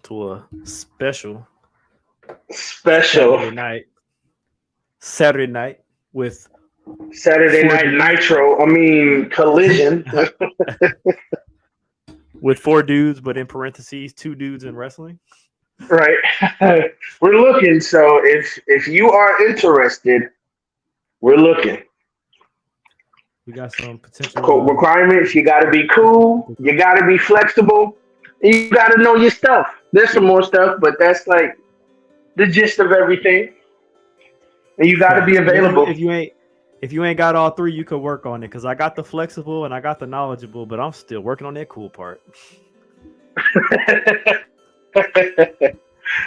to a special Special Saturday night with Saturday four Night dudes, Nitro. I mean Collision. with four dudes, but in parentheses, two dudes in wrestling. Right. We're looking. So if you are interested, we're looking. We got some potential. Requirements: you got to be cool, you got to be flexible, and you got to know your stuff. There's some more stuff, but that's like the gist of everything. And you got to be available. If you ain't got all three, you could work on it. Cause I got the flexible and I got the knowledgeable, but I'm still working on that cool part.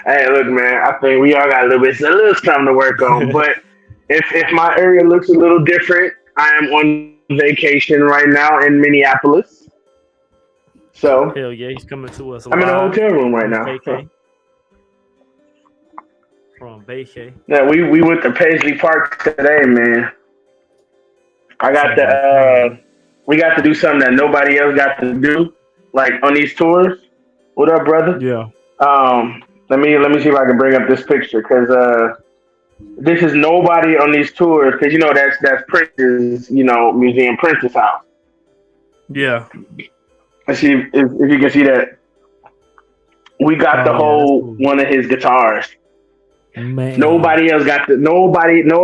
Hey, look, man. I think we all got a little something to work on. But if my area looks a little different, I am on vacation right now in Minneapolis. So Hell yeah, he's coming to us. I'm in a hotel room right now. From Vacay. Yeah, we went to Paisley Park today, man. We got to do something that nobody else got to do, like on these tours. What up, brother? Yeah. Let me see if I can bring up this picture because this is nobody on these tours because you know that's Prince's museum, Prince's house. Yeah. Let's see if you can see that. We got the whole one of his guitars. Man. Nobody else no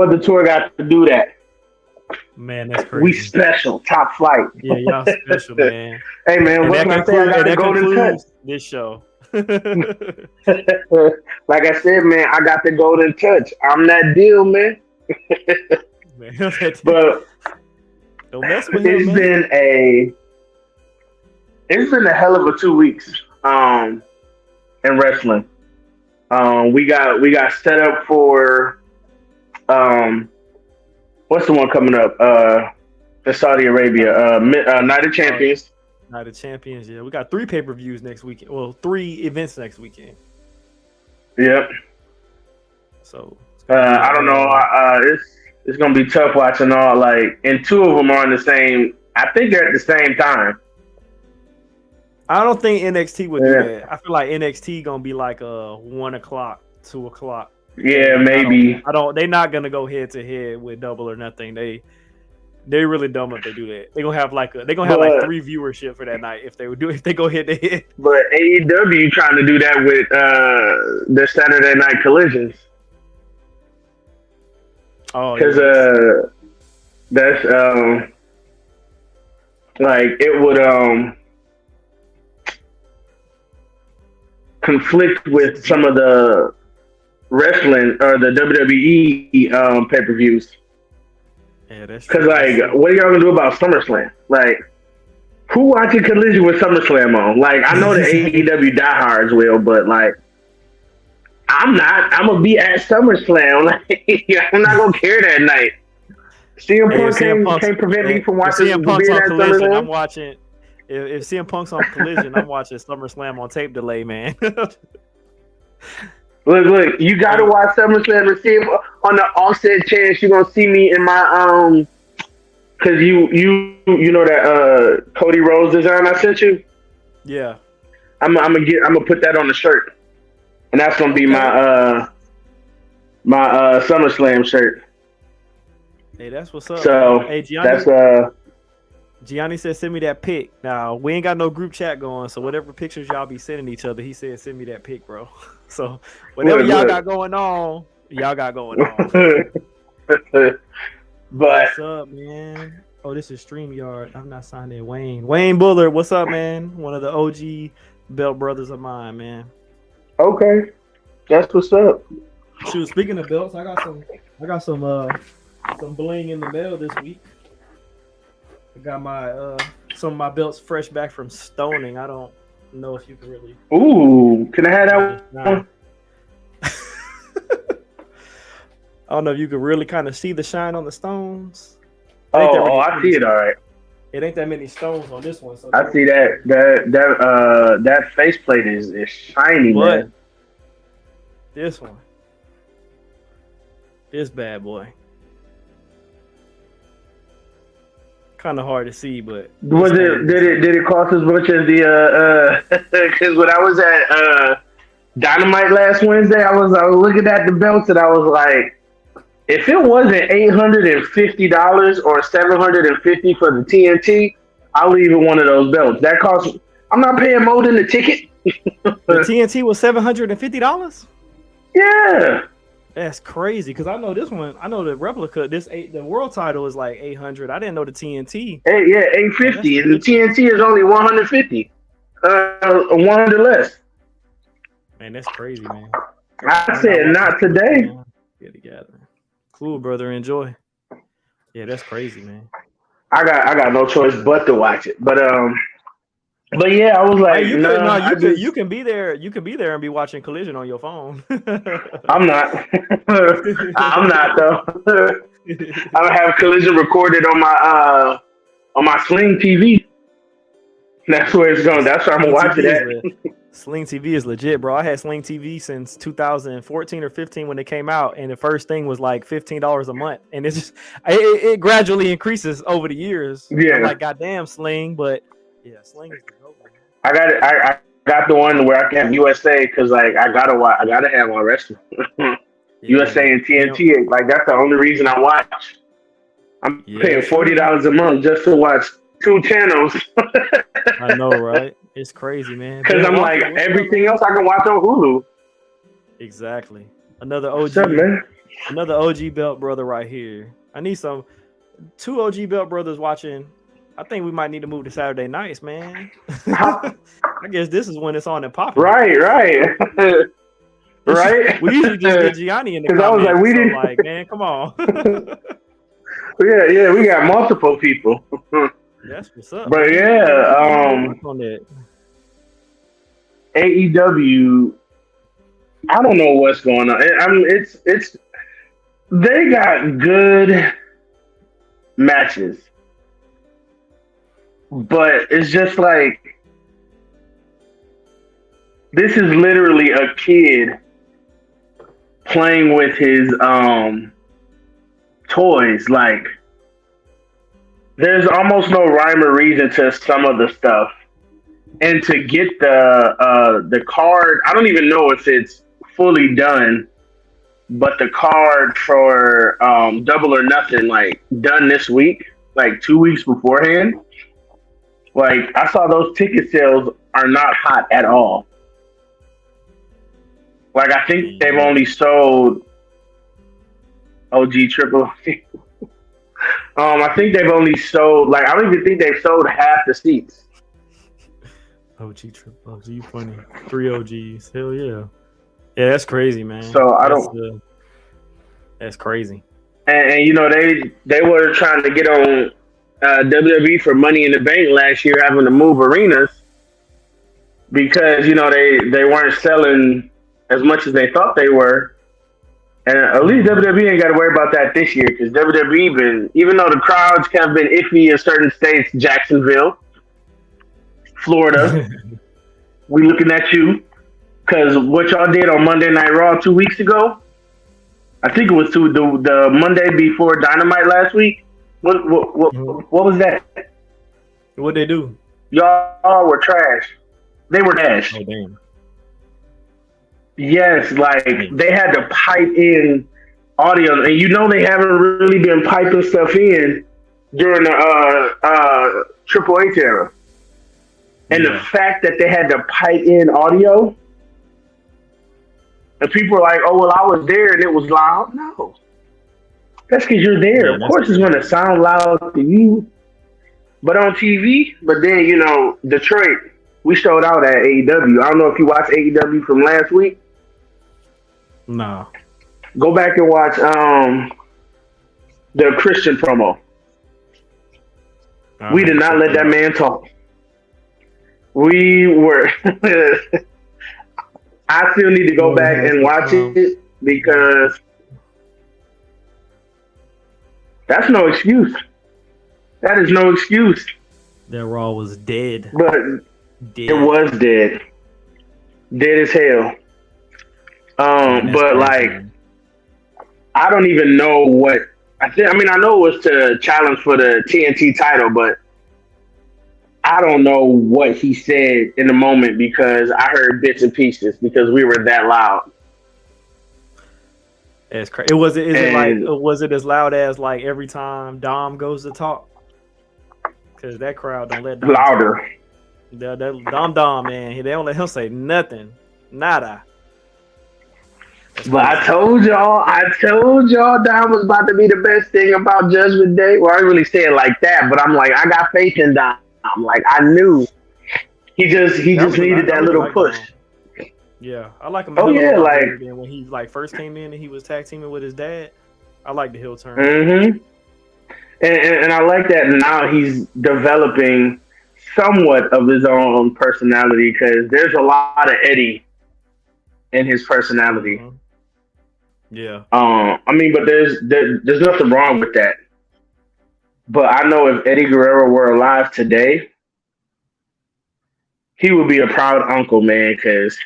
other tour got to do that. Man, that's crazy. We special, top flight. Yeah, y'all special, man. Hey, man, what can I say? I got the golden touch. This show. Like I said, man, I got the golden touch. I'm that deal, man. But don't mess with him, man. It's been a hell of a 2 weeks in wrestling. We got set up for what's the one coming up? The Saudi Arabia Night of Champions. Night of Champions, yeah. We got 3 pay-per-views next weekend. Well, 3 events next weekend. Yep. So I don't know. It's gonna be tough watching all and 2 of them are on the same. I think they're at the same time. I don't think NXT would do that. I feel like NXT gonna be like 1 o'clock, 2 o'clock. Yeah, maybe. They're not gonna go head to head with Double or Nothing. They're really dumb if they do that. They're gonna have like 3 viewership for that night if they go head to head. But AEW trying to do that with the Saturday Night Collisions. Oh, because that's it would conflict with some of the wrestling or the WWE pay-per-views. Yeah, that's because what are y'all gonna do about SummerSlam? Who watching Collision with SummerSlam on? I know the AEW diehards will, but I'm not. I'm gonna be at SummerSlam. I'm not gonna care that night. CM Punk can't prevent me from watching CM Punk's being on at Collision. SummerSlam. I'm watching. If CM Punk's on Collision, I'm watching SummerSlam on tape delay, man. Look, you gotta watch SummerSlam and see if on the offset chance you're gonna see me in my cause you know that Cody Rhodes design I sent you? Yeah. I'm gonna put that on the shirt. And that's gonna be my SummerSlam shirt. Hey, that's what's up. So hey, Gianni said send me that pic. Now we ain't got no group chat going, so whatever pictures y'all be sending each other, he said send me that pic, bro. So whatever y'all got going on, y'all got going on. But what's up, man? Oh, this is StreamYard. I'm not signed in. Wayne Bullard, what's up, man? One of the OG belt brothers of mine, man. Okay, that's what's up. Shoot, speaking of belts, I got some bling in the mail this week. I got my some of my belts fresh back from stoning. I don't know if you can really. Ooh, can I have that one? I don't know if you could really kind of see the shine on the stones. I see it all right. It ain't that many stones on this one. So I see that faceplate is shiny, but man. This one, this bad boy. Kind of hard to see, but did it cost as much as the because when I was at Dynamite last Wednesday, I was looking at the belts and I was like, if it wasn't $850 or $750 for the TNT, I'll leave it one of those belts. That costs. I'm not paying more than the ticket. The TNT was $750. Yeah, That's crazy because I know this one. I know the replica. The world title is like 800. I didn't know the TNT. yeah, 850, and the TNT is only 150. 100 less. Man, that's crazy, man. I said not today. Get together. Cool, brother. Enjoy. Yeah, that's crazy, man. I got no choice but to watch it. But yeah, I was like, you can be there. You can be there and be watching Collision on your phone. I'm not. I'm not though. I don't have Collision recorded on my Sling TV. That's where it's going. That's where I'm gonna watch it at. Sling TV is legit, bro. I had Sling TV since 2014 or 15 when it came out, and the first thing was like $15 a month, and it gradually increases over the years. Yeah, I'm like goddamn Sling, but yeah, Sling is the goat. I got it. I got the one where I can have USA because like I gotta have my wrestling. USA and TNT, like that's the only reason I watch. I'm paying $40 a month just to watch 2 channels. I know, right? It's crazy, man. Because I'm like, everything else I can watch on Hulu. Exactly. Another OG, man? Another OG belt brother right here. I need 2 OG belt brothers watching. I think we might need to move to Saturday nights, man. I guess this is when it's on and popping. Right. Right. We usually just get Gianni in the comments. I was like, we didn't like, man, come on. yeah, we got multiple people. That's what's up. But yeah, AEW, I don't know what's going on. I mean, it's they got good matches, but it's just like this is literally a kid playing with his toys. Like, there's almost no rhyme or reason to some of the stuff. And to get the card, I don't even know if it's fully done, but the card for Double or Nothing, like, done this week, like 2 weeks beforehand. Like, I saw those ticket sales are not hot at all. Like, I think they've only sold OG Triple. I think they've only sold, like, I don't even think they've sold half the seats. OG Triple OG, you funny. 3 OGs. Hell yeah. Yeah, that's crazy, man. So that's crazy. And you know, they were trying to get on WWE for Money in the Bank last year, having to move arenas because, you know, they weren't selling as much as they thought they were. And at least WWE ain't got to worry about that this year because WWE even though the crowds kind of been iffy in certain states, Jacksonville, Florida, we looking at you because what y'all did on Monday Night Raw 2 weeks ago, I think it was the Monday before Dynamite last week. What was that? What'd they do? Y'all were trash. They were trash. Oh, damn. Yes, like they had to pipe in audio, and you know they haven't really been piping stuff in during the Triple H era. And the fact that they had to pipe in audio, and people were like, "Oh well, I was there and it was loud." No, that's because you're there. Of course, it's going to sound loud to you, but on TV. But then, you know, Detroit, we showed out at AEW. I don't know if you watched AEW from last week. No. Go back and watch the Christian promo. We did not let that man talk. We were. I still need to go back and watch it because that's no excuse. That is no excuse. That Raw was dead. But it was dead. Dead as hell. But like, I don't even know what I think. I mean, I know it was to challenge for the TNT title, but I don't know what he said in the moment because I heard bits and pieces because we were that loud. It's crazy. Is it like And was it as loud as like every time Dom goes to talk? Because that crowd don't let Dom talk. louder. That Dom man, they don't let him say nothing, nada. But I told y'all Dom was about to be the best thing about Judgment Day. Well, I didn't really say it like that, but I'm like, I got faith in Dom. Like, I knew he just needed that little push. Dom. Yeah, I like him. Oh yeah, like when he like first came in and he was tag teaming with his dad. I like the heel turn. Mm-hmm. And I like that now he's developing somewhat of his own personality because there's a lot of Eddie in his personality. Mm-hmm. Yeah. I mean, but there's nothing wrong with that. But I know if Eddie Guerrero were alive today, he would be a proud uncle, man, because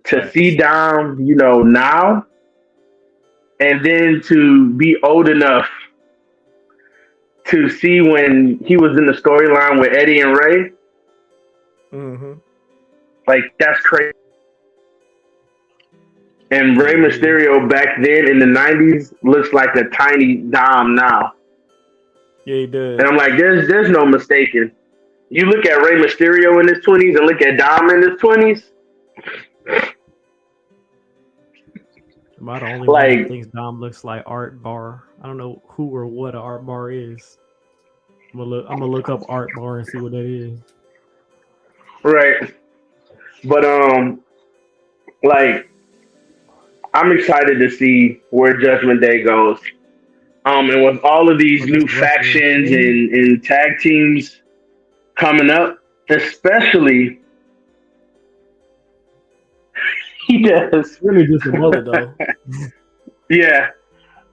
to see Dom, now, and then to be old enough to see when he was in the storyline with Eddie and Ray, like, that's crazy. And Rey Mysterio back then in the 90s looks like a tiny Dom now. Yeah, he does. And I'm like, there's no mistaking. You look at Rey Mysterio in his 20s and look at Dom in his 20s. Am I the only one that thinks Dom looks like Art Bar? I don't know who or what an Art Bar is. I'm gonna look up Art Bar and see what that is. Right. But like, I'm excited to see where Judgment Day goes. And with all of these new factions and tag teams coming up, especially he does. Really just a mullet though. Yeah.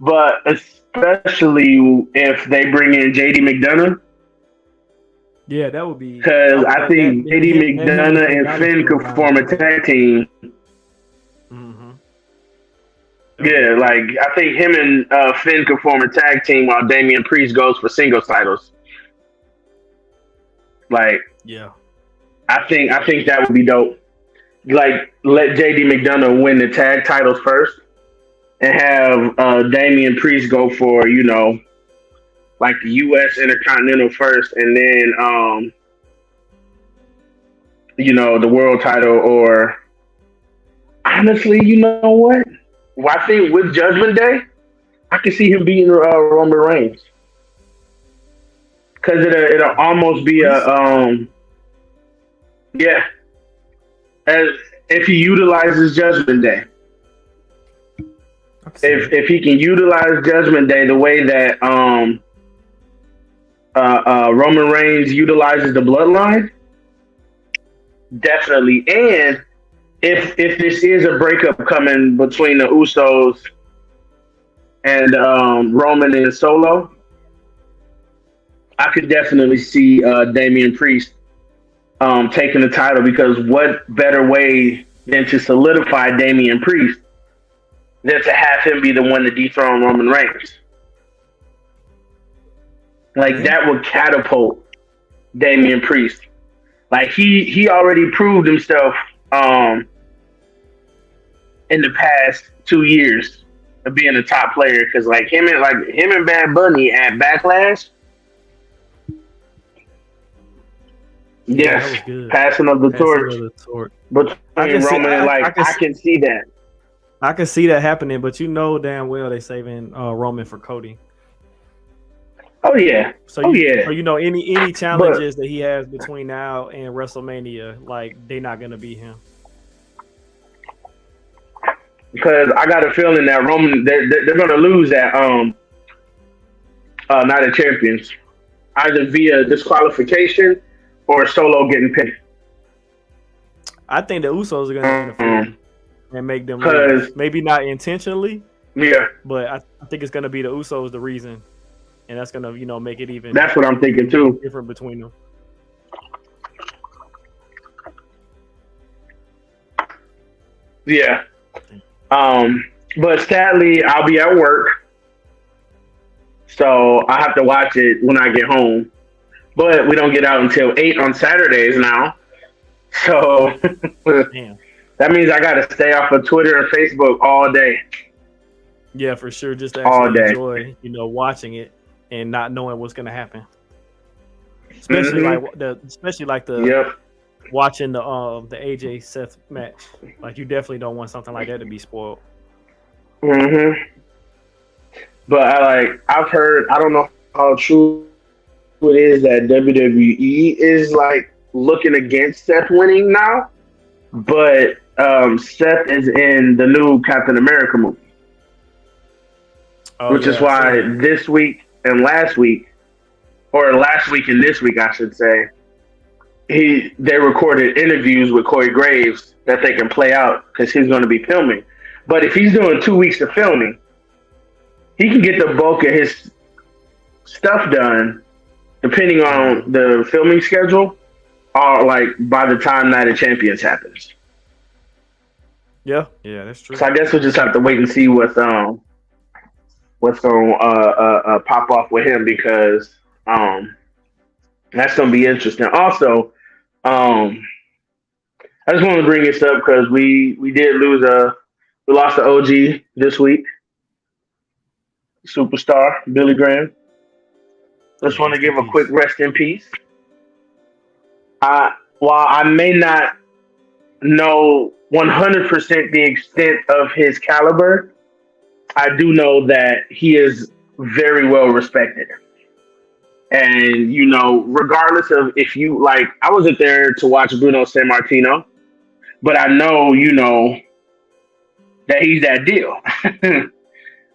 But especially if they bring in JD McDonough. Yeah, that would be because I think JD McDonough and Finn could form a tag team. Yeah, like I think him and Finn could form a tag team while Damian Priest goes for singles titles. Like, yeah, I think that would be dope. Like, let JD McDonough win the tag titles first, and have Damian Priest go for like the U.S. Intercontinental first, and then the world title. Or honestly, you know what? Well, I think with Judgment Day, I can see him beating Roman Reigns because it'll almost be as if he utilizes Judgment Day. If he can utilize Judgment Day the way that Roman Reigns utilizes the Bloodline, definitely. And if this is a breakup coming between the Usos and Roman and Solo, I could definitely see Damian Priest taking the title, because what better way than to solidify Damian Priest than to have him be the one to dethrone Roman Reigns? Like, that would catapult Damian Priest. Like, he already proved himself in the past 2 years of being a top player, because him and Bad Bunny at Backlash. Yes, passing of the torch. But Roman and I can see that. I can see that happening, but damn well they saving Roman for Cody. Oh yeah. So any challenges that he has between now and WrestleMania, like, they're not gonna beat him. Because I got a feeling that Roman they're gonna lose that Night of Champions, either via disqualification or Solo getting pinned. I think the Usos are gonna interfere and make them lose. Maybe not intentionally. Yeah. But I think it's gonna be the Usos the reason. And that's gonna, make it even. That's what I'm thinking too. Different between them. Yeah. But sadly, I'll be at work, so I have to watch it when I get home. but we don't get out until 8 on Saturdays now. So Damn. that means I got to stay off of Twitter and Facebook all day. Yeah, for sure. Just to All actually day. enjoy, watching it and not knowing what's gonna happen. Especially like the Yep. watching the AJ Seth match. Like you definitely don't want something like that to be spoiled. But I've heard, I don't know how true it is that WWE is like looking against Seth winning now, but Seth is in the new Captain America movie, which is why this week and last week, or last week and this week, I should say, they recorded interviews with Corey Graves that they can play out because he's going to be filming. But if he's doing 2 weeks of filming, he can get the bulk of his stuff done, depending on the filming schedule, or like by the time Night of Champions happens. Yeah, that's true. So I guess we'll just have to wait and see what's going to pop off with him, because that's going to be interesting. Also, I just want to bring this up because we lost the OG this week, superstar Billy Graham. Just want to give a quick rest in peace. While I may not know 100% the extent of his caliber, I do know that he is very well respected. And, regardless of if you like, I wasn't there to watch Bruno Sammartino, but I know, that he's that deal.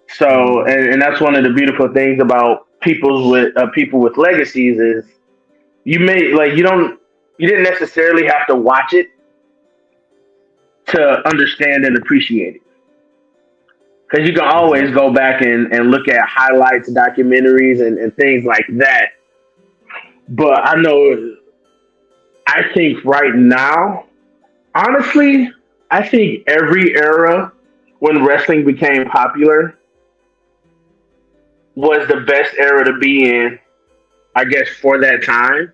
So, and that's one of the beautiful things about people with legacies is you didn't necessarily have to watch it to understand and appreciate it. Because you can always go back and look at highlights, documentaries, and things like that. But I think right now, honestly, I think every era when wrestling became popular was the best era to be in, I guess, for that time.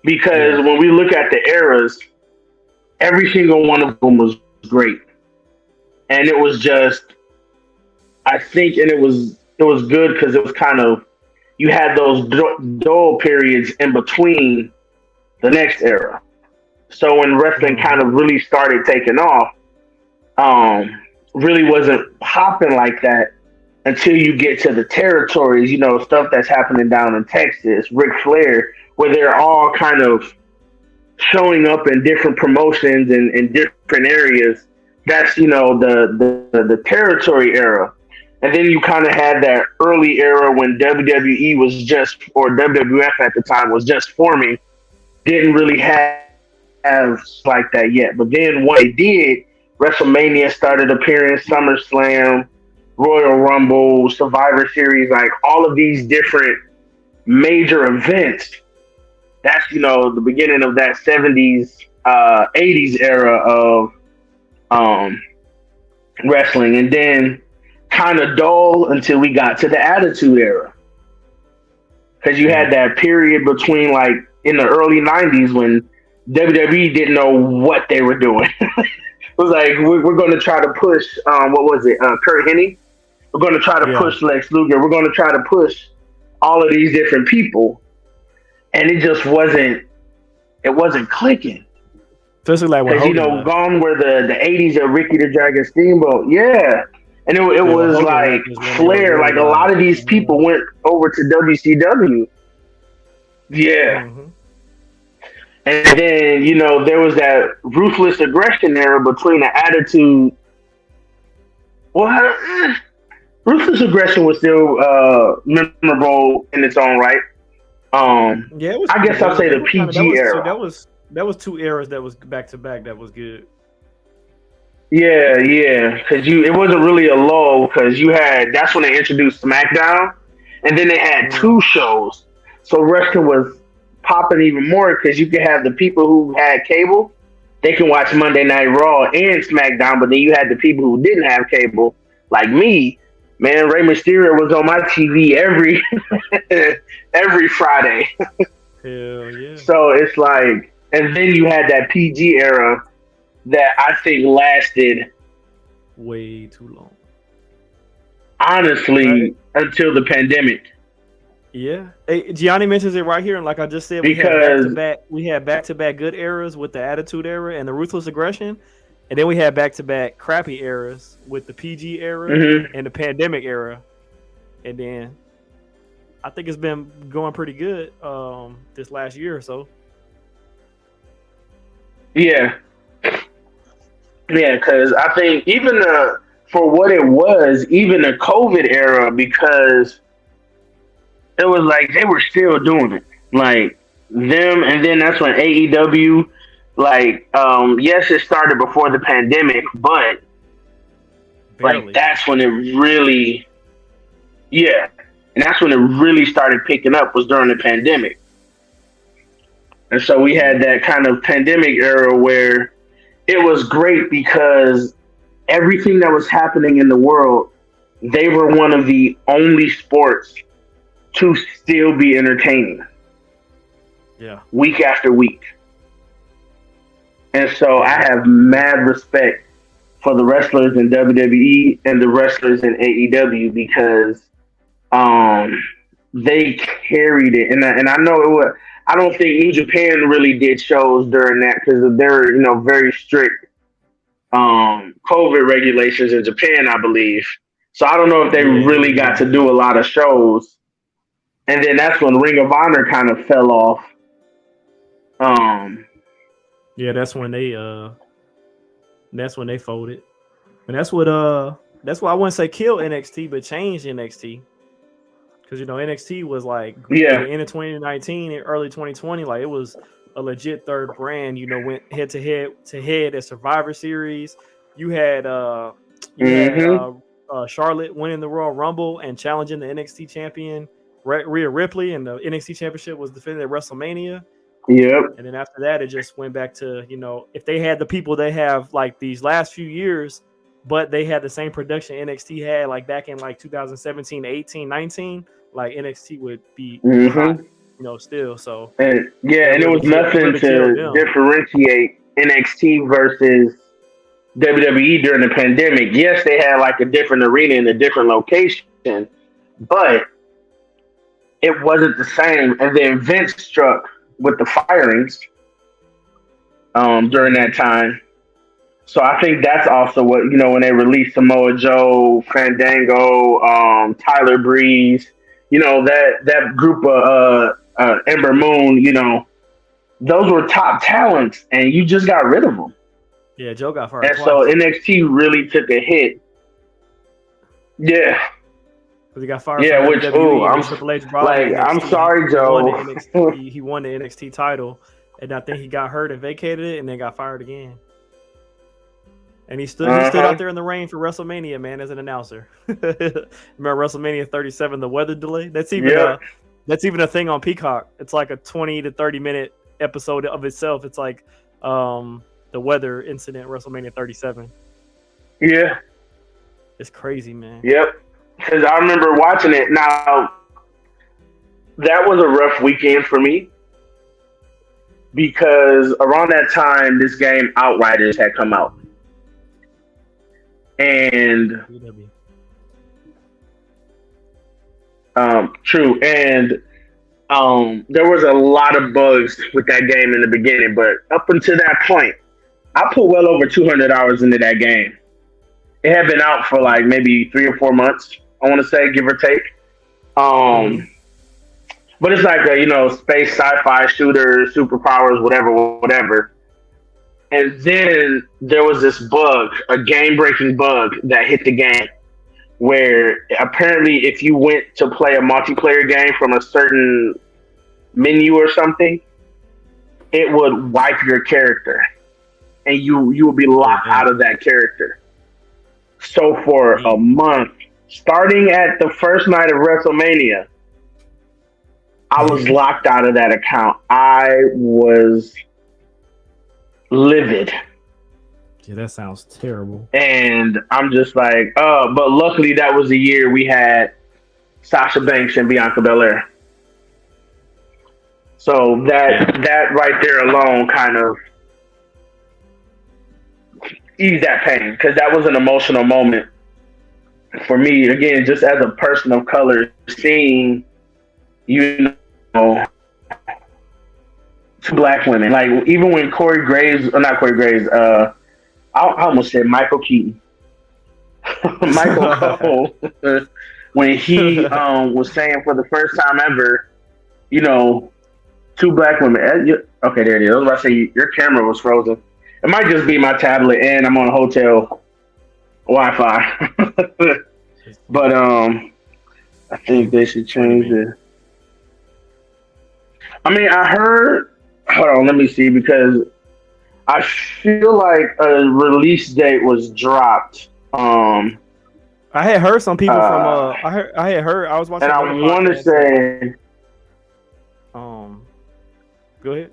Because when we look at the eras, every single one of them was great. And it was just, I think, and it was good because it was kind of, you had those dull periods in between the next era. So when wrestling kind of really started taking off, really wasn't popping like that until you get to the territories, stuff that's happening down in Texas, Ric Flair, where they're all kind of showing up in different promotions and in different areas. That's, the territory era. And then you kind of had that early era when WWE was just, or WWF at the time was just forming, didn't really have like that yet. But then when they did, WrestleMania started appearing, SummerSlam, Royal Rumble, Survivor Series, like all of these different major events. That's, the beginning of that 70s, 80s era of wrestling. And then kind of dull until we got to the Attitude Era. Because you had that period between, like, in the early 90s when WWE didn't know what they were doing. It was like, we're going to try to push, Kurt Hennig? We're going to try to push Lex Luger. We're going to try to push all of these different people. And it just wasn't clicking. Especially like when because gone were the 80s of Ricky the Dragon Steamboat, and it was like Flair. Like a lot of these people went over to WCW, and then there was that ruthless aggression era between the Attitude. Well, ruthless aggression was still memorable in its own right. it was. I guess I'll say the PG era. That was two eras that was back to back. That was good. Yeah, because it wasn't really a lull because that's when they introduced SmackDown, and then they had two shows, so wrestling was popping even more because you could have the people who had cable, they can watch Monday Night Raw and SmackDown, but then you had the people who didn't have cable, like me Man, Rey Mysterio was on my TV every Friday. Hell yeah. So it's like, and then you had that PG era that I think lasted Way too long. honestly Right. until the pandemic. Yeah. Hey, Gianni mentions it right here, and like I just said, Because we had back to back good eras with the Attitude Era and the Ruthless Aggression, and then we had back to back crappy eras with the PG era mhm, and the Pandemic era, and then I think it's been going pretty good this last year or so. yeah, yeah, because I think even for what it was, even the COVID era, because it was like they were still doing it, like them, and then that's when AEW, like, yes, it started before the pandemic, but like Barely. that's when it really, yeah, and that's when it really started picking up was during the pandemic, and so we Yeah. had that kind of pandemic era where it was great because everything that was happening in the world, they were one of the only sports to still be entertaining Yeah. week after week. And so I Yeah. have mad respect for the wrestlers in WWE and the wrestlers in AEW because um, they carried it. And I know it was, I don't think New Japan really did shows during that because of their, very strict COVID regulations in Japan, I believe. So I don't know if they really got to Yeah. do a lot of shows. And then that's when Ring of Honor kind of fell off. Um, Yeah, that's when they folded. And that's why I wouldn't say kill NXT, but change NXT. Because NXT was like at yeah. the end of 2019 and early 2020, like it was a legit third brand. Went head to head at Survivor Series. You had Mm-hmm. Charlotte winning the Royal Rumble and challenging the NXT champion Rhea Ripley, and the NXT championship was defended at WrestleMania. Yep. And then after that, it just went back to, if they had the people they have like these last few years, but they had the same production NXT had like back in like 2017, 18, 19, like NXT would be hot, Mm-hmm. still. So And yeah, that and it was it nothing really killed to them. differentiate NXT versus WWE during the pandemic. Yes, they had like a different arena and a different location, but it wasn't the same. And then Vince struck with the firings during that time. So I think that's also what when they released Samoa Joe, Fandango, Tyler Breeze, that group of Ember Moon, those were top talents, and you just got rid of them. Yeah, Joe got fired And so twice NXT really took a hit. Yeah, because he got fired from yeah. Which WWE, and then I'm Triple H brought him like, to I'm NXT. sorry, He won the Joe. NXT. He won the NXT title, and I think he got hurt and vacated it, and then got fired again. And he stood Uh-huh. out there in the rain for WrestleMania, man, as an announcer. Remember WrestleMania 37, the weather delay? That's even Yep. a thing on Peacock. It's like a 20 to 30-minute episode of itself. It's like the weather incident WrestleMania 37. Yeah. It's crazy, man. Yep. Because I remember watching it. Now that was a rough weekend for me because around that time, this game Outriders had come out. And true, and there was a lot of bugs with that game in the beginning, but up until that point, I put well over 200 hours into that game. It had been out for like maybe 3 or 4 months, I want to say, give or take. But it's like a space sci-fi shooter, superpowers, whatever. And then there was this bug, a game-breaking bug that hit the game, where apparently if you went to play a multiplayer game from a certain menu or something, it would wipe your character, and you would be locked out of that character. So for a month, starting at the first night of WrestleMania, I was locked out of that account. I was livid. Yeah, that sounds terrible. And I'm just like, but luckily that was the year we had Sasha Banks and Bianca Belair. So that right there alone kind of eased that pain because that was an emotional moment for me. Again, just as a person of color, seeing know two black women, like even when Corey Graves, or not Corey Graves, I almost said Michael Keaton, Michael Cole, when he was saying for the first time ever, two black women. Okay, there it is. I was about to say your camera was frozen. It might just be my tablet and I'm on a hotel Wi-Fi. But I think they should change it. I mean, I heard. Hold on, let me see because I feel like a release date was dropped. I had heard some people from. I had heard. I was watching. And I want to say. Go ahead.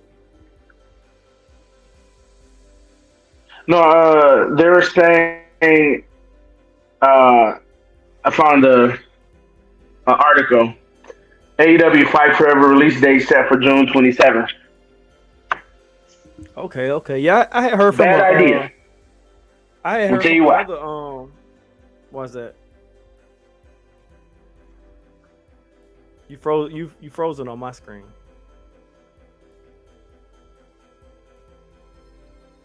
No, they were saying. I found an article. AEW Fight Forever release date set for June 27th. Okay. Yeah, I had heard from. Bad idea. I had heard from another. What was that? You froze. You frozen on my screen.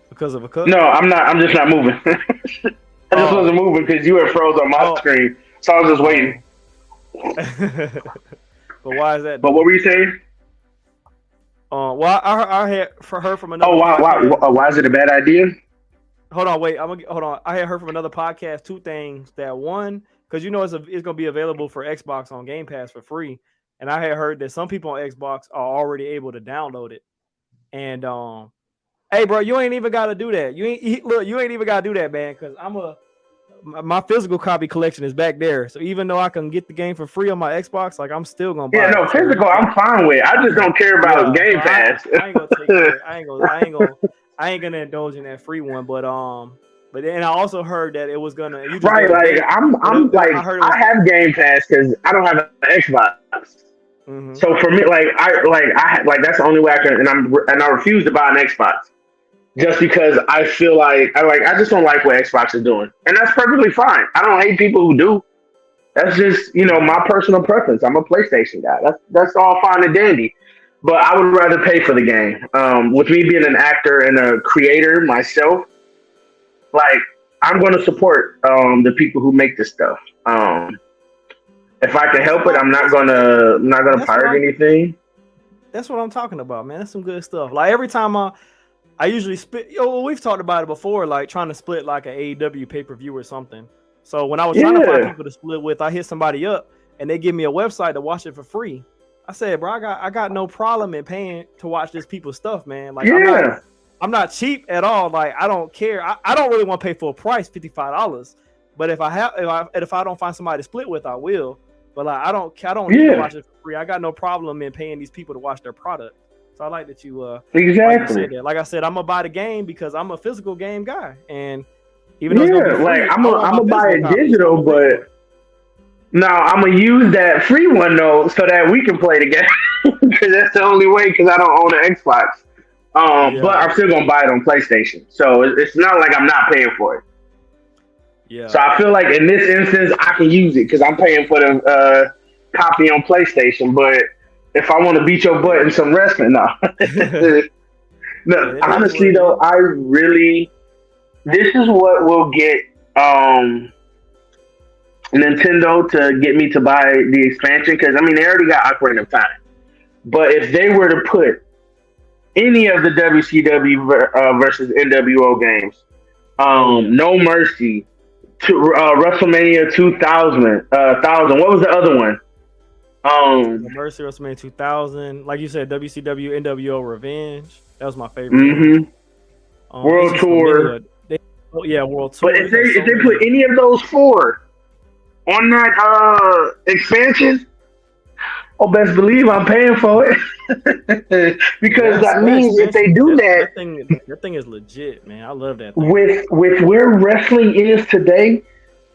Because of a cut? No, I'm not. I'm just not moving. I just wasn't moving because you were froze on my screen, so I was just waiting. But why is that? But what were you saying? Well, I had heard from another. Oh, why is it a bad idea? Hold on, wait. Hold on. I had heard from another podcast two things. That one, because it's gonna be available for Xbox on Game Pass for free, and I had heard that some people on Xbox are already able to download it. And hey, bro, you ain't even got to do that. You ain't even got to do that, man. Because my physical copy collection is back there. So even though I can get the game for free on my Xbox, like I'm still gonna buy. Yeah, no, physical I'm fine with. I just don't care about Game Pass. I ain't gonna take that. I ain't gonna indulge in that free one. But then I also heard that it was gonna. Right, like I have Game Pass because I don't have an Xbox. Mm-hmm. So for me, I that's the only way I can, and I refuse to buy an Xbox. Just because I feel I just don't like what Xbox is doing. And that's perfectly fine. I don't hate people who do. That's just, my personal preference. I'm a PlayStation guy. That's all fine and dandy. But I would rather pay for the game. With me being an actor and a creator myself, I'm going to support the people who make this stuff. If I can help it, I'm not gonna pirate anything. That's what I'm talking about, man. That's some good stuff. Like every time I usually split. We've talked about it before, like trying to split like an AEW pay-per-view or something. So when I was trying to find people to split with, I hit somebody up and they give me a website to watch it for free. I said, bro, I got no problem in paying to watch this people's stuff, man. Like I'm not cheap at all. Like I don't care. I don't really want to pay full price, $55. But if I don't find somebody to split with, I will. But like I don't need to watch it for free. I got no problem in paying these people to watch their product. So I like that you exactly. Like I said, I'm gonna buy the game because I'm a physical game guy, and even though it's free, I'm gonna buy it digital, but no, I'm gonna use that free one though, so that we can play the game because that's the only way. Because I don't own an Xbox, but I'm still gonna buy it on PlayStation. So it's not like I'm not paying for it. Yeah. So I feel like in this instance, I can use it because I'm paying for the copy on PlayStation, but. If I want to beat your butt in some wrestling, no. No, honestly though, this is what will get Nintendo to get me to buy the expansion because they already got Ocarina of Time. But if they were to put any of the WCW versus NWO games, No Mercy, to WrestleMania 2000, what was the other one? Mercy, WrestleMania 2000, like you said, WCW, NWO, Revenge. That was my favorite. Mm-hmm. World Tour. World Tour. But if they put any of those four on that expansion, Oh, best believe I'm paying for it. Because that means if they do that, that thing is legit, man. I love that thing. with where wrestling is today,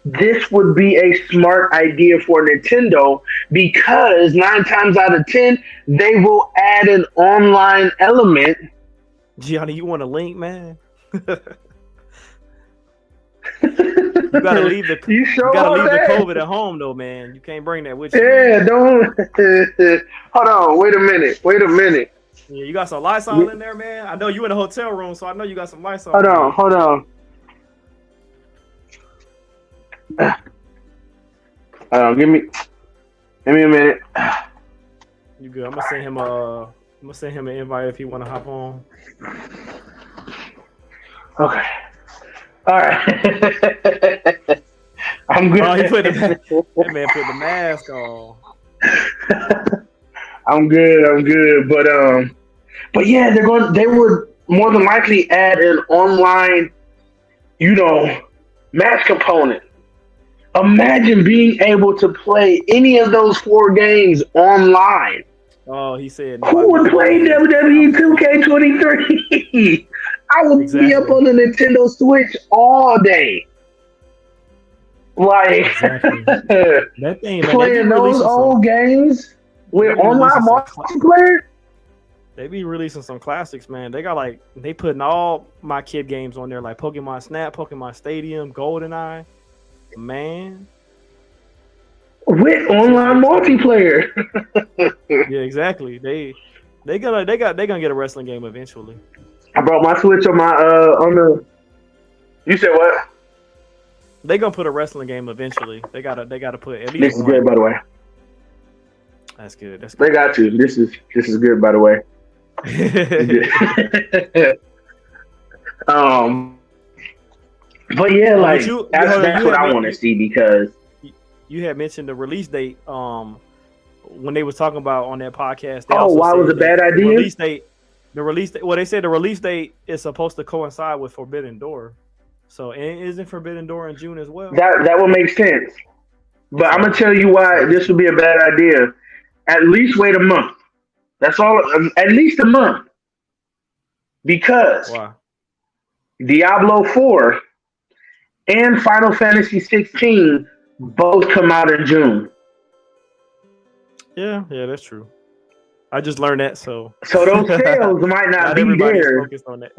this would be a smart idea for Nintendo because 9 times out of 10 they will add an online element. Gianni, you want a link, man? You gotta leave the COVID at home though, man. You can't bring that with you. Yeah, don't. Hold on. Wait a minute. Yeah, you got some Lysol in there, man. I know you in a hotel room, so I know you got some Lysol. Hold on. Give me a minute. You good? I'm gonna send him an invite if he want to hop on. Okay. All right. I'm good. Oh, that man put the mask on. I'm good. But yeah, they would more than likely add an online, match component. Imagine being able to play any of those 4 games online. Oh, he said. Who would play WWE 2K23? I would be up on the Nintendo Switch all day. Like, that thing, man, playing those old games with online multiplayer. They be releasing some classics, man. They putting all my kid games on there, like Pokemon Snap, Pokemon Stadium, GoldenEye. Man, with online multiplayer. Yeah, exactly. They gonna get a wrestling game eventually. I brought my Switch on my on the. You said what? They gonna put a wrestling game eventually. They gotta put at least. This is good, by the way. That's good. They got to. This is good, by the way. But yeah, like that's what I want to see because you had mentioned the release date. When they was talking about on that podcast. Why was it a bad idea? The release date. Well, they said the release date is supposed to coincide with Forbidden Door. So isn't Forbidden Door in June as well? That would make sense. But I'm gonna tell you why this would be a bad idea. At least wait a month. That's all. At least a month. Because Diablo 4 and Final Fantasy 16 both come out in June. Yeah, that's true. I just learned that, so those sales might not be there. Focused on that.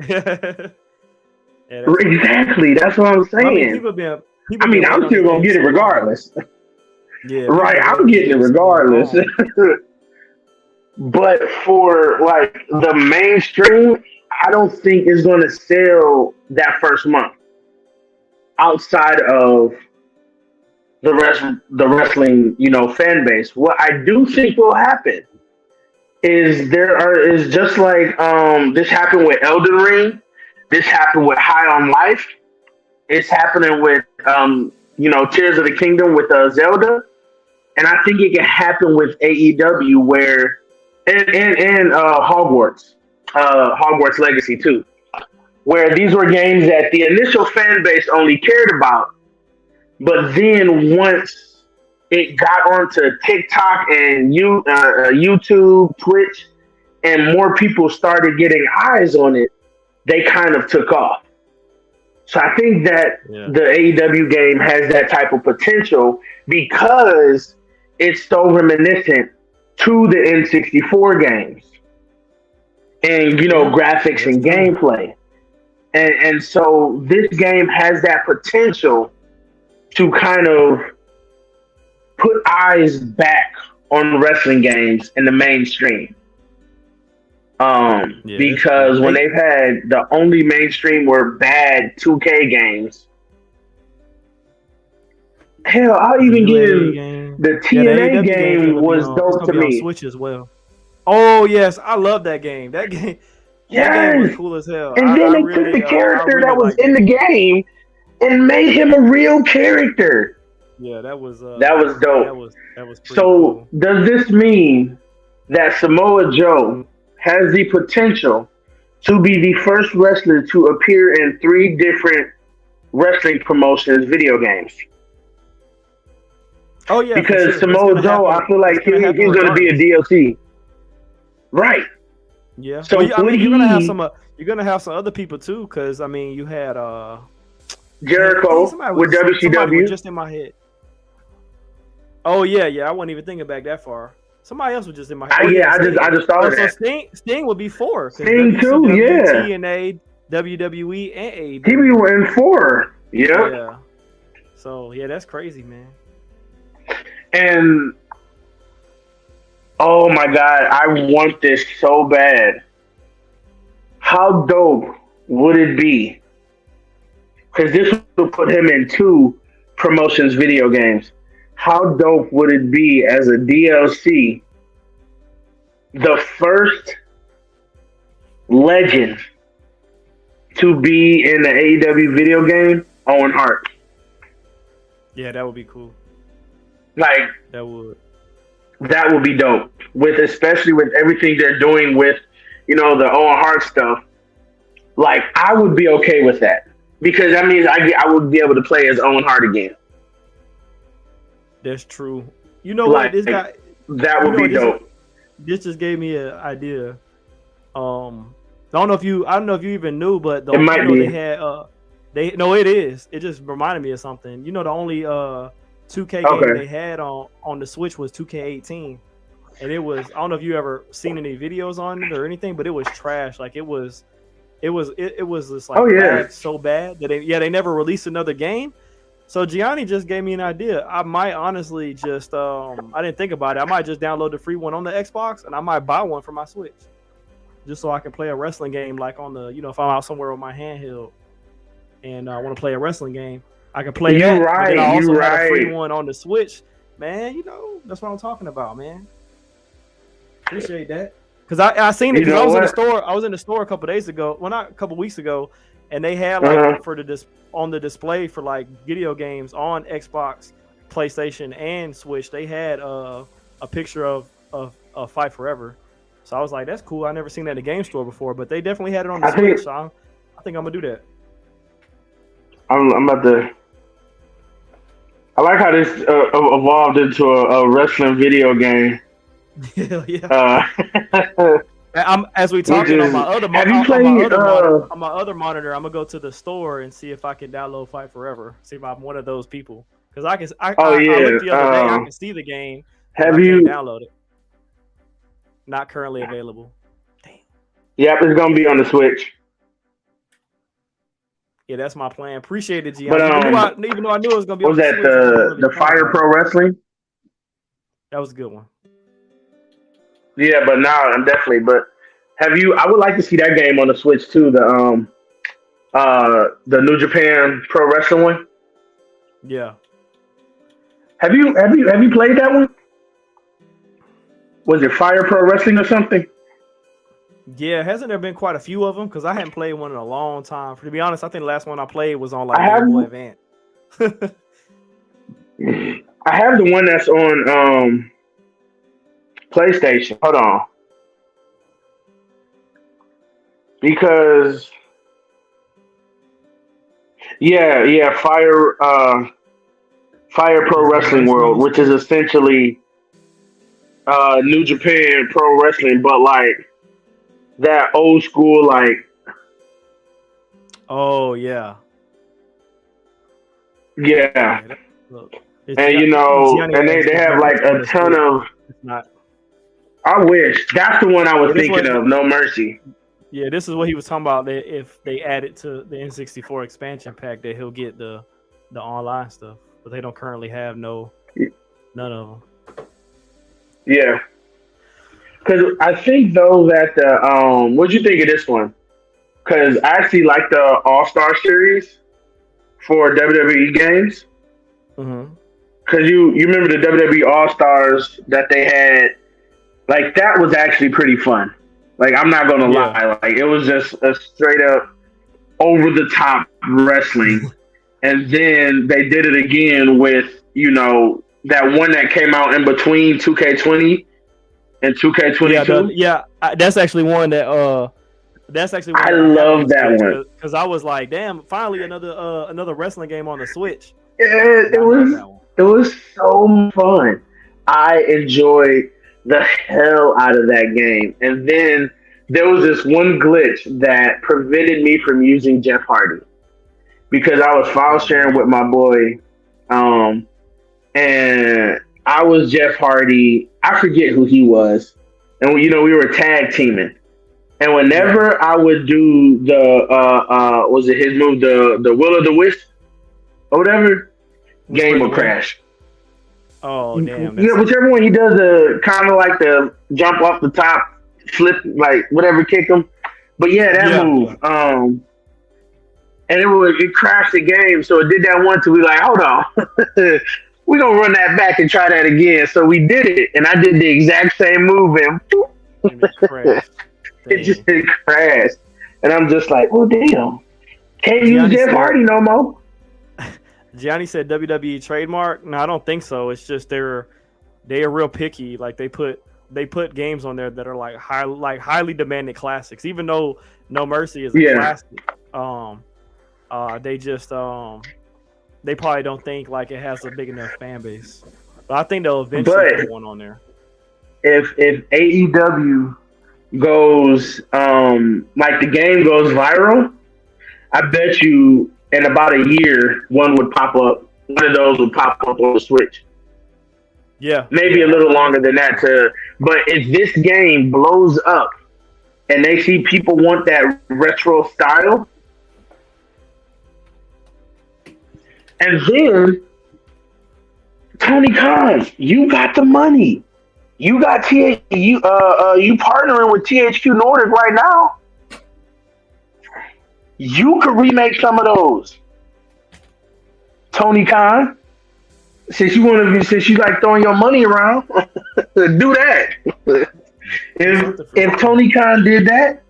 Exactly, that's what I'm saying. I'm still gonna get it regardless. Yeah, right. I'm getting it regardless. But for like the mainstream, I don't think it's going to sell that first month outside of the wrestling, fan base. What I do think will happen is is just like this happened with Elden Ring, this happened with High on Life, it's happening with Tears of the Kingdom with Zelda, and I think it can happen with AEW where and Hogwarts Legacy too, where these were games that the initial fan base only cared about, but then once it got onto TikTok and YouTube, Twitch, and more people started getting eyes on it, they kind of took off. So I think that the AEW game has that type of potential because it's so reminiscent to the N64 games and graphics and gameplay, and so this game has that potential to kind of put eyes back on wrestling games in the mainstream. Because when they've had the only mainstream were bad 2K games. Hell, I'll even give the TNA game was dope to me. Switch as well. Oh yes, I love that game. That game was cool as hell. And then they took the character that was in the game and made him a real character. Yeah, that was dope. That was pretty cool. Does this mean that Samoa Joe has the potential to be the first wrestler to appear in 3 different wrestling promotions video games? Oh yeah, for because sure. It's Samoa gonna Joe, happen. I feel like It's gonna he's happen going to be a regardless. DLC, right? Yeah. So Well, I would mean, he you're gonna have some other people too, because I mean, you had Jericho with somebody was WCW? just in my head. Oh yeah. I wasn't even thinking back that far. Somebody else was just in my head. Oh Yeah, yeah, Sting. I just thought Oh, of so that. Sting would be 4 because Sting too, WCW, yeah. TNA, WWE, and He AEW. be in 4. Yep. Yeah. So yeah, that's crazy, man. And oh my god, I want this so bad. How dope would it be? Because this will put him in 2 promotions video games. How dope would it be as a DLC? The first legend to be in the AEW video game, Owen Hart. Yeah, that would be cool. Like That would. that would be dope. Especially with everything they're doing with, the Owen Hart stuff. Like I would be okay with that because that means I would be able to play as Owen Hart again. That's true. You know Like what? This guy. that would be dope. This just gave me an idea. I don't know if you even knew, but It might be. they had it is. It just reminded me of something. The only 2K game they had on the Switch was 2K18, and it was, I don't know if you ever seen any videos on it or anything, but it was trash. Like it was just like lagged so bad that they never released another game. So Gianni just gave me an idea. I might honestly just I didn't think about it. I might just download the free one on the Xbox, and I might buy one for my Switch, just so I can play a wrestling game like on the if I'm out somewhere with my handheld and I want to play a wrestling game, I can play that. Right, but then I also had a free right. one on the Switch. Man, that's what I'm talking about, man. Appreciate that. Because I seen it because I was in the store. I was in the store a couple days ago. Well, not a couple weeks ago, and they had like on the display for like video games on Xbox, PlayStation, and Switch. They had a picture of Fight Forever. So I was like, that's cool. I never seen that in a game store before, but they definitely had it on the Switch. So I think I'm gonna do that. I'm about to. I like how this evolved into a wrestling video game. Yeah. I'm as we talking on my other on my other monitor. I'm gonna go to the store and see if I can download Fight Forever. See if I'm one of those people. Because I looked the other day. I can see the game. Have you download it? Not currently available. Damn. Yep, it's gonna be on the Switch. Yeah, that's my plan. Appreciate it, Gianni. But even though I knew it was gonna be. Was that the Fire Pro Wrestling? That was a good one. Yeah, but now I'm definitely. But have you? I would like to see that game on the Switch too. The New Japan Pro Wrestling one. Yeah. Have you played that one? Was it Fire Pro Wrestling or something? Yeah, hasn't there been quite a few of them? Because I hadn't played one in a long time. To be honest, I think the last one I played was on like Game Boy Advance. I have the one that's on PlayStation. Hold on. Because Fire Pro Wrestling World, which is essentially New Japan Pro Wrestling, but like that old school, like. Oh yeah. Yeah. And and they have like a ton of. It's not. I wish that's the one I was thinking of. No Mercy. Yeah, this is what he was talking about. That if they add it to the N64 expansion pack, that he'll get the online stuff, but they don't currently have none of them. Yeah, because I think though that the what'd you think of this one? Because I actually like the All-Star series for WWE games. Mm-hmm. Because you remember the WWE All-Stars that they had, like that was actually pretty fun. Like I'm not gonna lie, like it was just a straight up over the top wrestling. And then they did it again with, that one that came out in between 2K20 and 2K22. That's actually one that I love that one. Because I was like, damn, finally another wrestling game on the Switch. Yeah, It was so fun. I enjoyed the hell out of that game. And then there was this one glitch that prevented me from using Jeff Hardy because I was file Oh sharing man. with my boy, and I was Jeff Hardy. I forget who he was, and we were tag teaming. And Yeah. whenever I would do the was it his move, the will o' the wisp or whatever, Whisper game in the will wind. crash. Oh damn, that Yeah, sucks. whichever one he does, the kind of like the jump off the top, flip, like whatever, kick him. But yeah, that Yeah. move. And it crashed the game, so it did that once. And we like, hold on, we gonna run that back and try that again. So we did it, and I did the exact same move, and boop, And it crashed. it just Dang. it crashed. And I'm just like, oh damn, can't use Gianni Jeff said Hardy no more. Gianni said WWE trademark. No, I don't think so. It's just they are real picky. Like they put games on there that are like highly demanded classics. Even though No Mercy is a Yeah, classic, they just they probably don't think like it has a big enough fan base. But I think they'll eventually but put one on there. if AEW goes like the game goes viral, I bet you in about a year one would pop up. One of those would pop up on the Switch. Yeah, Maybe a yeah. little longer than that to. But if this game blows up and they see people want that retro style, and then Tony Khan, you got the money. You got you partnering with THQ Nordic right now. You could remake some of those. Tony Khan, since you like throwing your money around, do that. Do if something for if me. Tony Khan did that,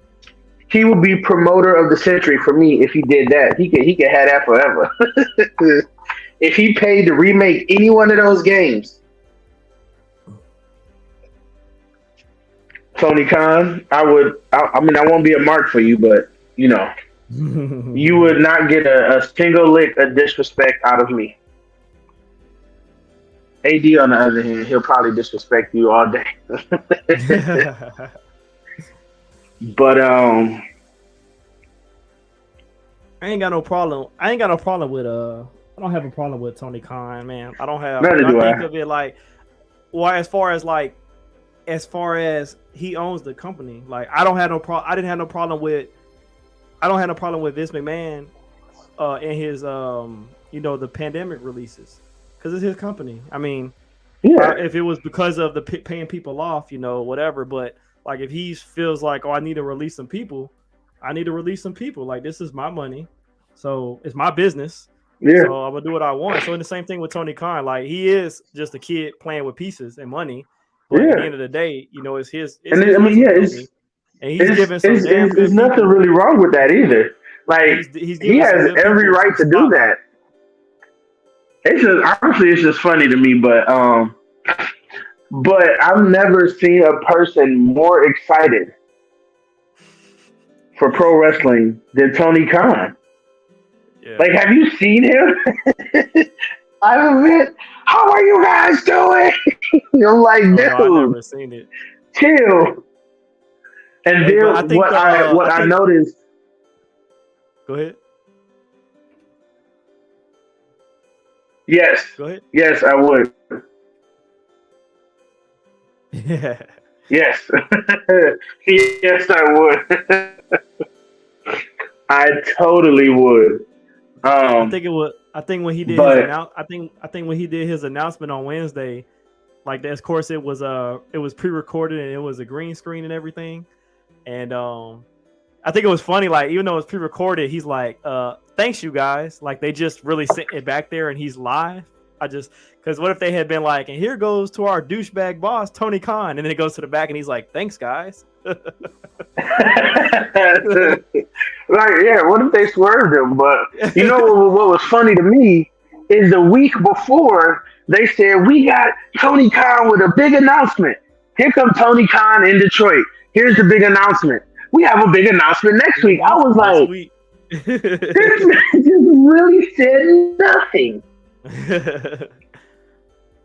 he would be promoter of the century for me. If he did that, he could have that forever. If he paid to remake any one of those games, Tony Khan, I would. I mean, I won't be a mark for you, but you would not get a single lick of disrespect out of me. AD, on the other hand, he'll probably disrespect you all day. But I ain't got no problem. I ain't got no problem with I don't have a problem with Tony Khan, man. I don't have neither because I do think I. of it like, well, as far as he owns the company, like I don't have no problem. I don't have no problem with Vince McMahon, in his the pandemic releases, because it's his company. I mean, Yeah, if it was because of the paying people off, whatever. But like, if he feels like, oh, I need to release some people, I need to release some people. Like, this is my money, so it's my business. yeah, So I'm gonna do what I want. So in the same thing with Tony Khan, like he is just a kid playing with pieces and money, but at the yeah. end of the day, it's And his I mean, yeah, responsibility, and he's it's giving some it's, damn it's, it's good nothing people. really wrong with that either. Like He's he giving some has good every people right some to do spotlight. that. It's just honestly, it's just funny to me, but I've never seen a person more excited for pro wrestling than Tony Khan. Yeah. Like, have you seen him? I've been. How are you guys doing? I'm like, Oh no, I dude, never seen it. chill. And Hey, but I then think what I noticed. go ahead, Yes, go ahead. yes, I would. Yeah. Yes, yes, I would. I totally would. Um, I think when he did his but I think when he did his announcement on Wednesday, like that, of course it was pre-recorded and it was a green screen and everything. And I think it was funny, like even though it's pre-recorded, he's like, thanks you guys. Like they just really sent it back there and he's live. Because what if they had been like, and here goes to our douchebag boss, Tony Khan, and then it goes to the back and he's like, thanks guys. like, yeah, what if they swerved him? But what was funny to me is the week before they said we got Tony Khan with a big announcement. Here comes Tony Khan in Detroit. Here's the big announcement. We have a big announcement next week. I was Next like, week. this man just really said nothing.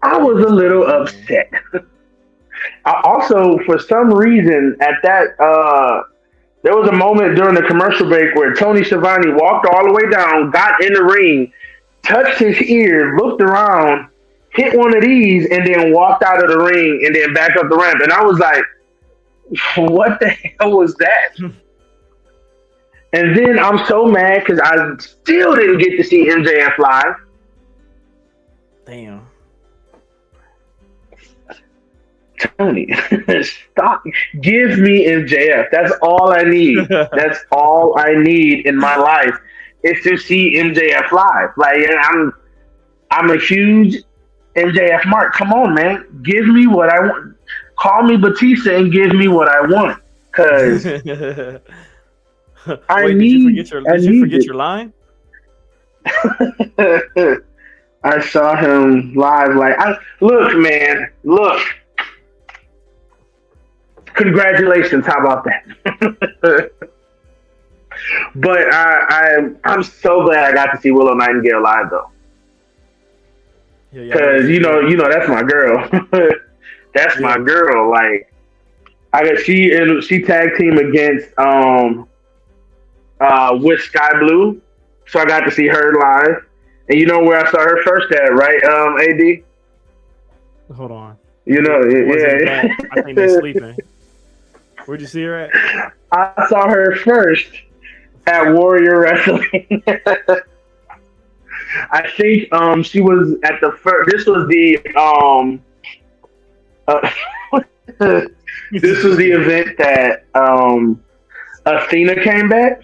I Yeah, was a that's little crazy, man. upset. I also, for some reason, at that there was a moment during the commercial break where Tony Schiavone walked all the way down, got in the ring, touched his ear, looked around, hit one of these, and then walked out of the ring and then back up the ramp. And I was like, what the hell was that? And then I'm so mad because I still didn't get to see MJF live. Damn. Tony, stop. Give me MJF. That's all I need. That's all I need in my life is to see MJF live. Like I'm a huge MJF mark. Come on, man. Give me what I want. Call me Batista and give me what I want. Cause I Wait, need I did you need forget it. your line? I saw him live. Like I look, man. Look. Congratulations. How about that? But I'm so glad I got to see Willow Nightingale live though, Yeah, y'all went because to see her. that's my girl. That's my Yeah. girl. Like I got she tag team against with Sky Blue, so I got to see her live. And you know where I saw her first at, right? Ad. Hold on. You know, It wasn't that. I think they yeah. sleeping. Where'd you see her at? I saw her first at Warrior Wrestling. I think she was at the first. This was the uh, this was the event that Athena came back,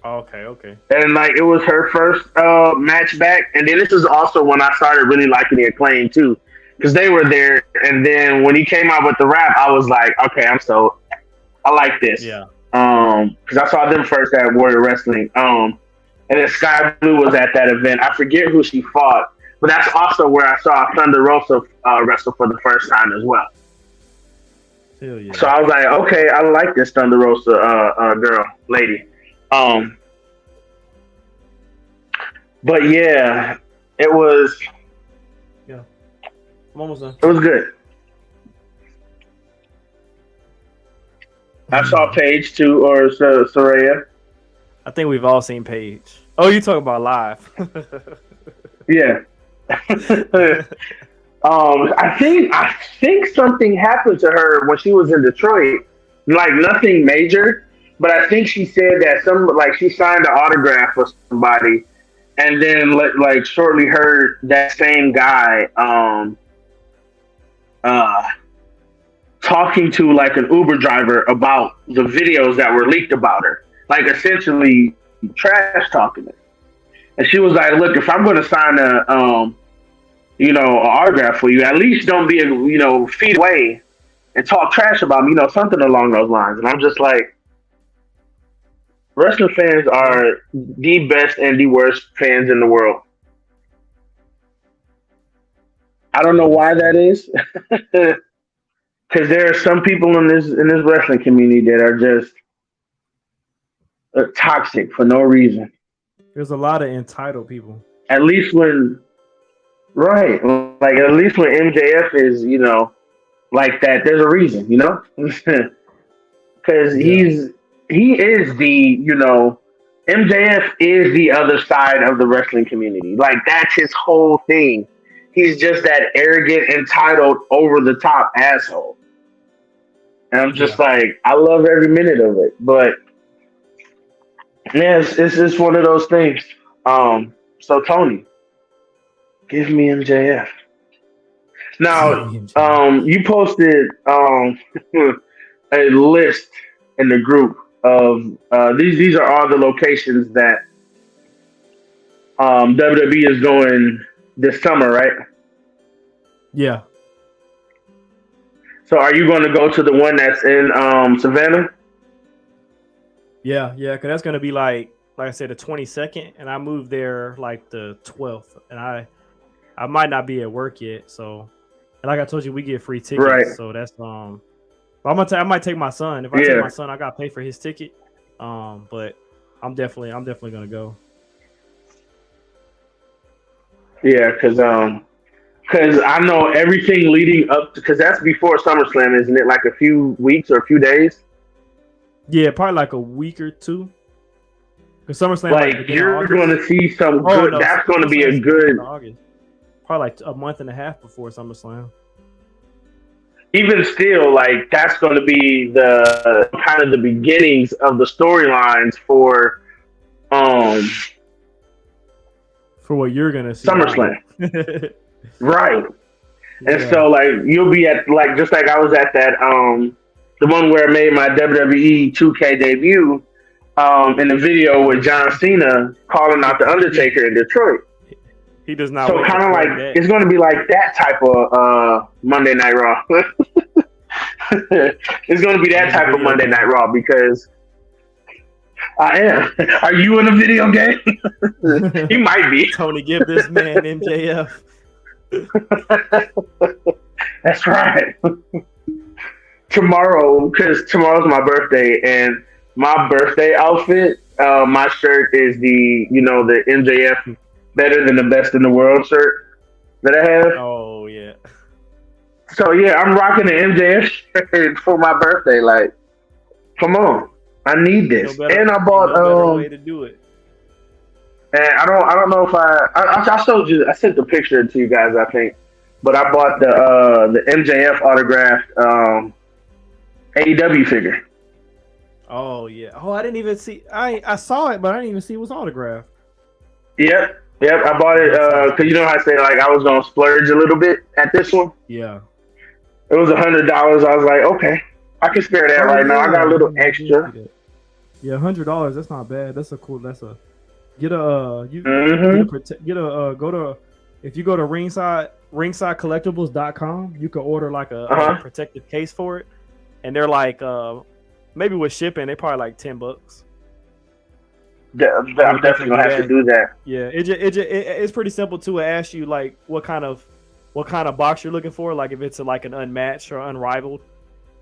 Okay, okay. and like it was her first match back. And then this is also when I started really liking the Acclaim too, because they were there. And then when he came out with the rap, I was like, okay, I like this. Yeah. Because I saw them first at Warrior Wrestling. And then Sky Blue was at that event. I forget who she fought, but that's also where I saw Thunder Rosa wrestle for the first time as well. Hell yeah. So I was like, okay, I like this Thunder Rosa lady. Um, but yeah, it was Yeah. I'm almost done. it was good. I saw Paige too, or Soraya. I think we've all seen Paige. Oh, you talking about live? Yeah. I think something happened to her when she was in Detroit. Like nothing major, but I think she said that she signed an autograph for somebody, and then like shortly heard that same guy uh talking to like an Uber driver about the videos that were leaked about her, like essentially trash talking her. And she was like, "Look, if I'm going to sign an autograph for you, at least don't be feet away and talk trash about me, something along those lines." And I'm just like, wrestling fans Yeah. are the best and the worst fans in the world. I don't know Yeah, why that's that is, because there are some people in this wrestling community that are just toxic for no reason. There's a lot of entitled people. At least when right, like at least when MJF is like that, there's a reason, because Yeah. he is MJF is the other side of the wrestling community. Like that's his whole thing. He's just that arrogant, entitled, over the top asshole. And I'm just Yeah. like, I love every minute of it. But yeah, it's just one of those things. So Tony, give me MJF. Now, you posted a list in the group of these are all the locations that WWE is going this summer, right? Yeah. So are you going to go to the one that's in Savannah? Yeah. Yeah. Cause that's gonna be like I said, the 22nd, and I moved there like the 12th, and I might not be at work yet. So, and like I told you, we get free Right. tickets. So that's but I might take my son. If I take Yeah. my son, I gotta pay for his ticket. But I'm definitely gonna go. Yeah, because Because I know everything leading up because that's before SummerSlam, isn't it? Like a few weeks or a few days. Yeah, probably like a week or two. Because SummerSlam Like you're going to see some good. No, that's going to be a SummerSlam's good. August. Probably like a month and a half before SummerSlam. Even still, like that's going to be the kind of the beginnings of the storylines for what you're gonna see. SummerSlam. Right. Yeah. And so like you'll be at like just like I was at that the one where I made my WWE 2K debut in the video with John Cena calling out the Undertaker in Detroit. He does not. So kind of like it's going to be like that type of Monday Night Raw. It's going to be that type of Monday Night Raw because I am. Are you in a video game? He might be. Tony, give this man MJF. That's right. Tomorrow, because tomorrow's my birthday, and my birthday outfit, my shirt is the MJF Better Than the Best in the World shirt that I have. Oh yeah. So yeah, I'm rocking the MJF shirt for my birthday. Like, come on, I need this. And I bought better way to do it. And I don't know if I showed you. I sent the picture to you guys, I think. But I bought the MJF autographed AEW figure. Oh yeah. Oh, I didn't even see. I saw it, but I didn't even see it was autographed. Yep. I bought it because you know how I say like I was gonna splurge a little bit at this one. Yeah. It was $100. I was like, okay, I can spare that right now. I got a little extra. Yeah, $100. That's not bad. That's a cool. That's a get a go to if you go to ringsidecollectibles.com, you can order like a protective case for it, and they're like maybe with shipping they probably like $10. I'm definitely gonna have to do that. Yeah, it's pretty simple too. It asks you like what kind of box you're looking for, like if it's like an unmatched or unrivaled.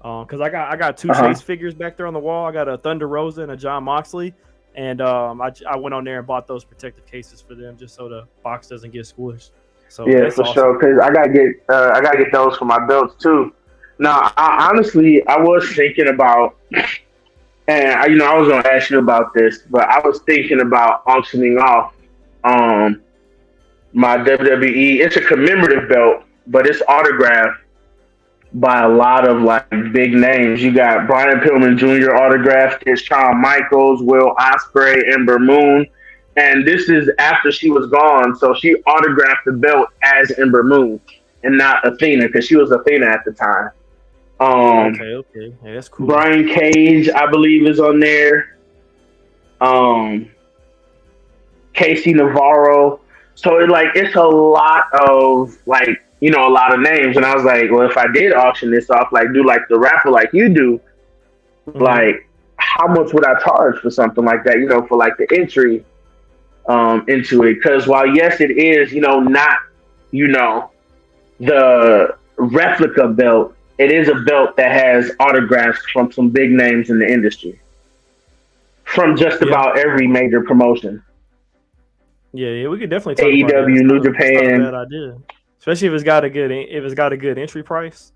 Because I got two Chase figures back there on the wall. I got a Thunder Rosa and a John Moxley, and I went on there and bought those protective cases for them just so the box doesn't get squished. So yeah, for awesome. Sure. Because I gotta get those for my belts too. Now, I was thinking about. And I was going to ask you about this, but I was thinking about auctioning off my WWE. It's a commemorative belt, but it's autographed by a lot of like big names. You got Brian Pillman Jr. autographed. It's Shawn Michaels, Will Ospreay, Ember Moon, and this is after she was gone. So she autographed the belt as Ember Moon and not Athena because she was Athena at the time. Okay. Yeah, that's cool. Brian Cage, I believe, is on there. Casey Navarro. So it's a lot of a lot of names. And I was like, well, if I did auction this off, do the raffle like you do, how much would I charge for something like that? For the entry into it. Because while yes, it is not the replica belt. It is a belt that has autographs from some big names in the industry, from just about every major promotion. Yeah, we could definitely talk AEW, about New Japan. Not a bad idea, especially if it's got a good entry price.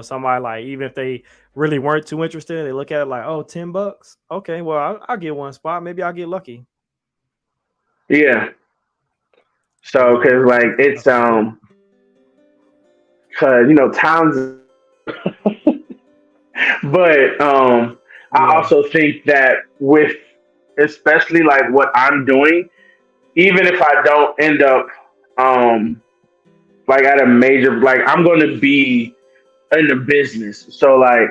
Somebody even if they really weren't too interested, they look at it like, oh, $10. Okay, well, I'll get one spot. Maybe I'll get lucky. Yeah. So, because it's because times. But I also think that with especially what I'm doing, even if I don't end up at a major I'm going to be in the business, so I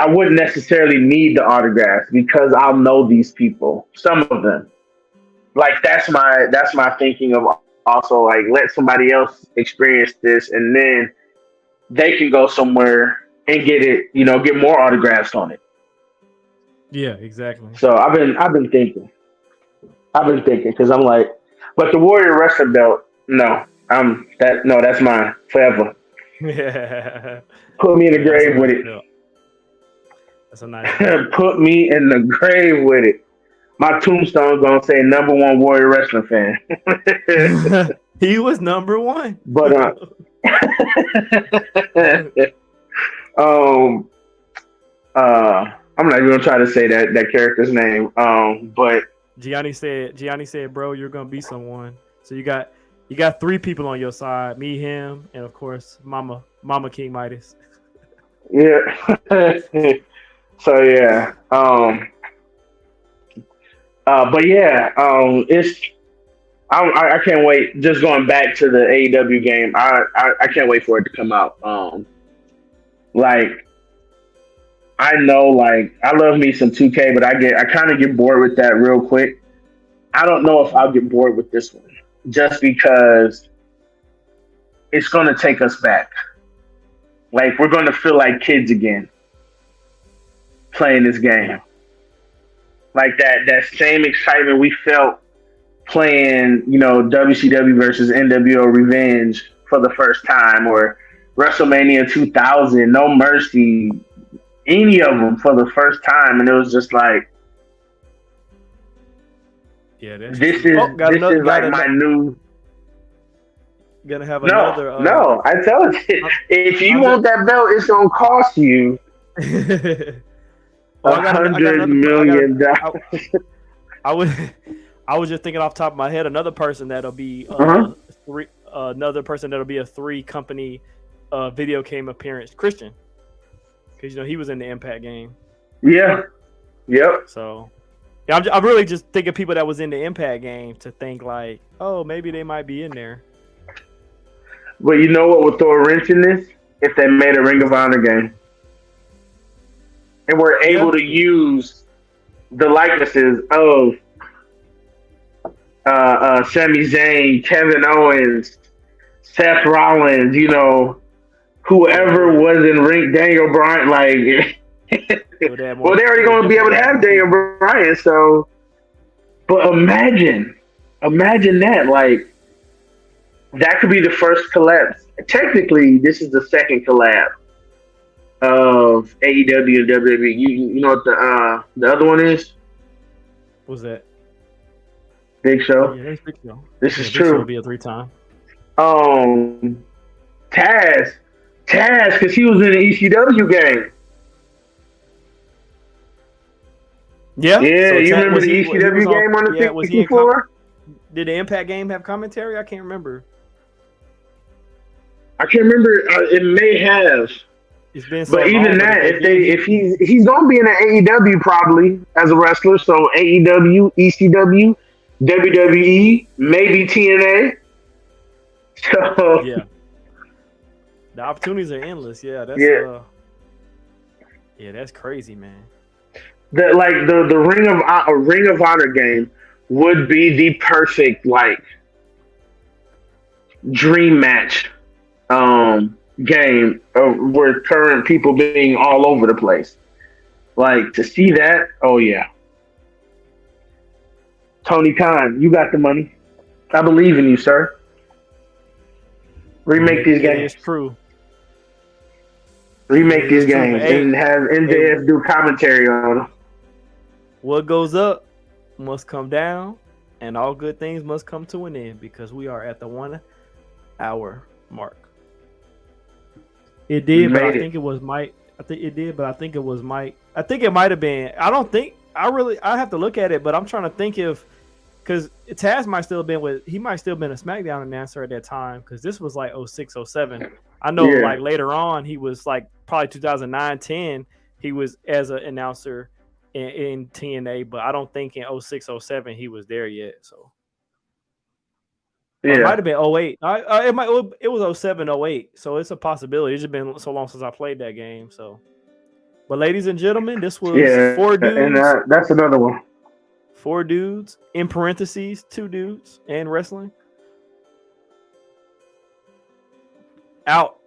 wouldn't necessarily need the autographs because I'll know these people, some of them. That's my thinking of also let somebody else experience this and then they can go somewhere and get it, get more autographs on it. Yeah, exactly. So I've been thinking because I'm but the Warrior Wrestling belt, that's mine forever. Yeah. Put me in the grave with it. That's a nice Put me in the grave with it. My tombstone gonna say #1 Warrior Wrestling fan. He was number one. But I'm not even gonna try to say that character's name. But Gianni said, bro, you're gonna be someone. So you got 3 people on your side, me, him, and of course Mama King Midas. yeah. So yeah. But yeah, it's I can't wait. Just going back to the AEW game, I can't wait for it to come out. Like I know, like I love me some 2K, but I kind of get bored with that real quick. I don't know if I'll get bored with this one, just because it's going to take us back. Like we're going to feel like kids again playing this game. Like that same excitement we felt playing, WCW versus NWO Revenge for the first time, or WrestleMania 2000, No Mercy, any of them for the first time, and it was just like, yeah, this is like my new. Gonna have another. No, I tell you, if you want that belt, it's gonna cost you $100 million. I was just thinking off the top of my head, another person that'll be another person that'll be a 3-company video game appearance, Christian, because he was in the Impact game. Yeah. Yep. So yeah, I'm really just thinking people that was in the Impact game to think like, oh, maybe they might be in there. But you know what would throw a wrench in this? If they made a Ring of Honor game and were able to use the likenesses of Sami Zayn, Kevin Owens, Seth Rollins, whoever was in ring, Daniel Bryan, like, well, they're already going to be able to have Daniel Bryan, so, but imagine that, like, that could be the first collab. Technically, this is the second collab of AEW and WWE. You know what the other one is? What's that? Big Show. Yeah, that's Big Show. This is Big true. Show will be a 3-time. Taz, because he was in the ECW game. Yeah. Yeah, So you remember the ECW game on the 64? Did the Impact game have commentary? I can't remember. I can't remember. It may have. It's been so but long, even that, if he's gonna be in the AEW probably as a wrestler, so AEW, ECW, WWE, maybe TNA. So yeah, the opportunities are endless. Yeah, that's that's crazy, man. The Ring of Honor game would be the perfect dream match game where current people being all over the place. Like, to see that, oh yeah. Tony Khan, you got the money. I believe in you, sir. Remake these games. It's true. Remake these games and have MJF do commentary on them. What goes up must come down, and all good things must come to an end, because we are at the 1 hour mark. It did, but I think it was Mike. I think it did, but I think it was Mike. I think it might have been. I have to look at it, but I'm trying to think because Taz might still have been a SmackDown announcer at that time, because this was like 06, 07. I know like later on he was like probably 2009, 10, he was as an announcer in TNA, but I don't think in 06, 07 he was there yet. So it might have been 08. It was 07, 08. So it's a possibility. It's just been so long since I played that game. So, but ladies and gentlemen, this was 4 dudes. And that's another one. 4 dudes in parentheses, 2 dudes and wrestling. Out.